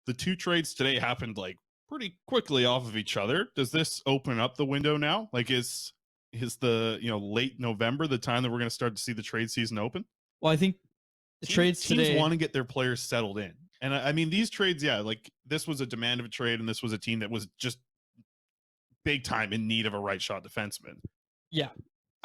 the two trades today happened like pretty quickly off of each other. Does this open up the window now? Like is the late November the time that we're going to start to see the trade season open? Well, I think the trades teams today want to get their players settled in. And I mean, these trades, yeah, like this was a demand of a trade, and this was a team that was just big time in need of a right shot defenseman. Yeah.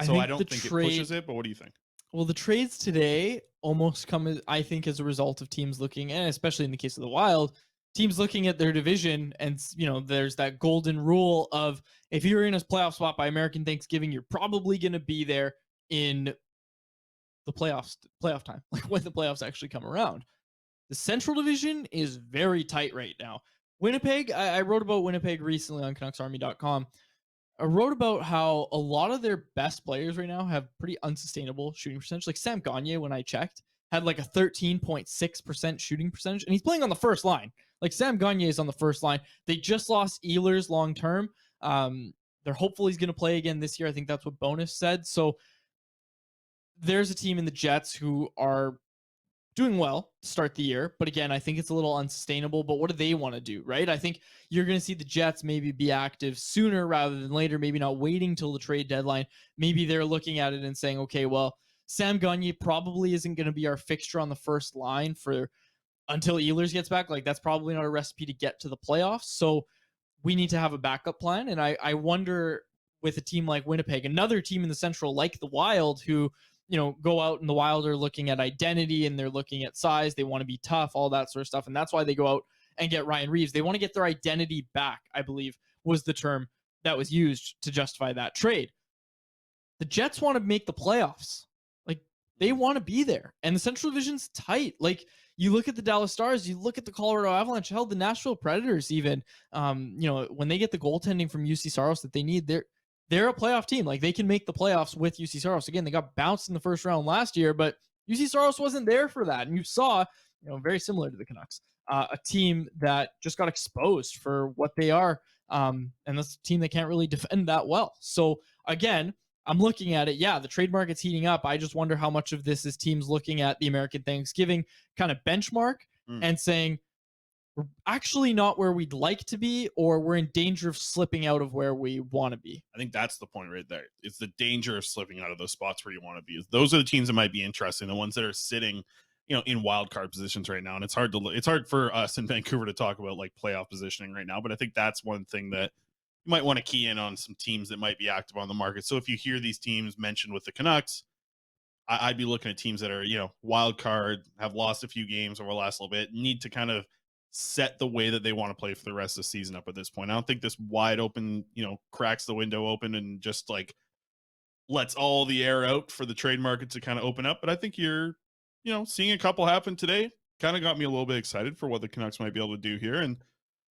So I don't think it pushes it, but what do you think? Well, the trades today almost come, I think, as a result of teams looking, and especially in the case of the Wild, teams looking at their division, and there's that golden rule of if you're in a playoff spot by American Thanksgiving, you're probably going to be there in the playoff time, like when the playoffs actually come around. The Central Division is very tight right now. Winnipeg, I wrote about Winnipeg recently on CanucksArmy.com. I wrote about how a lot of their best players right now have pretty unsustainable shooting percentage. Like Sam Gagner, when I checked, had like a 13.6% shooting percentage, and he's playing on the first line. Like Sam Gagner is on the first line. They just lost Ehlers long term. They're hopeful he's going to play again this year. I think that's what Bonus said. So there's a team in the Jets who are doing well to start the year. But again, I think it's a little unsustainable. But what do they want to do, right? I think you're going to see the Jets maybe be active sooner rather than later, maybe not waiting till the trade deadline. Maybe they're looking at it and saying, okay, well, Sam Gagner probably isn't going to be our fixture on the first line for until Ehlers gets back. Like that's probably not a recipe to get to the playoffs. So we need to have a backup plan. And I wonder with a team like Winnipeg, another team in the Central like the Wild who, go out in the Wild are looking at identity and they're looking at size. They want to be tough, all that sort of stuff. And that's why they go out and get Ryan Reeves. They want to get their identity back, I believe was the term that was used to justify that trade. The Jets want to make the playoffs. Like they want to be there. And the Central Division's tight. Like you look at the Dallas Stars, you look at the Colorado Avalanche, hell, the Nashville Predators even, when they get the goaltending from UC Saros that they need, they're a playoff team. Like they can make the playoffs with UC Saros. Again, they got bounced in the first round last year, but UC Saros wasn't there for that. And you saw, very similar to the Canucks, a team that just got exposed for what they are. And that's a team that can't really defend that well. So again, I'm looking at it. Yeah, the trade market's heating up. I just wonder how much of this is teams looking at the American Thanksgiving kind of benchmark and saying, we're actually not where we'd like to be, or we're in danger of slipping out of where we want to be. I think that's the point right there. It's the danger of slipping out of those spots where you want to be. Those are the teams that might be interesting, the ones that are sitting, in wild card positions right now. And it's hard for us in Vancouver to talk about like playoff positioning right now. But I think that's one thing that you might want to key in on, some teams that might be active on the market. So if you hear these teams mentioned with the Canucks, I'd be looking at teams that are, wild card, have lost a few games over the last little bit, need to kind of set the way that they want to play for the rest of the season up at this point. I don't think this wide open, cracks the window open and just like lets all the air out for the trade market to kind of open up. But I think you're, seeing a couple happen today kind of got me a little bit excited for what the Canucks might be able to do here. And